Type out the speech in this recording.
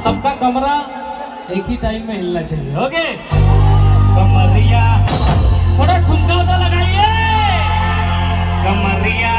सबका कमरा एक ही टाइम में हिलना चाहिए। ओके कमरिया, थोड़ा ठुमका तो लगाइए। कमरिया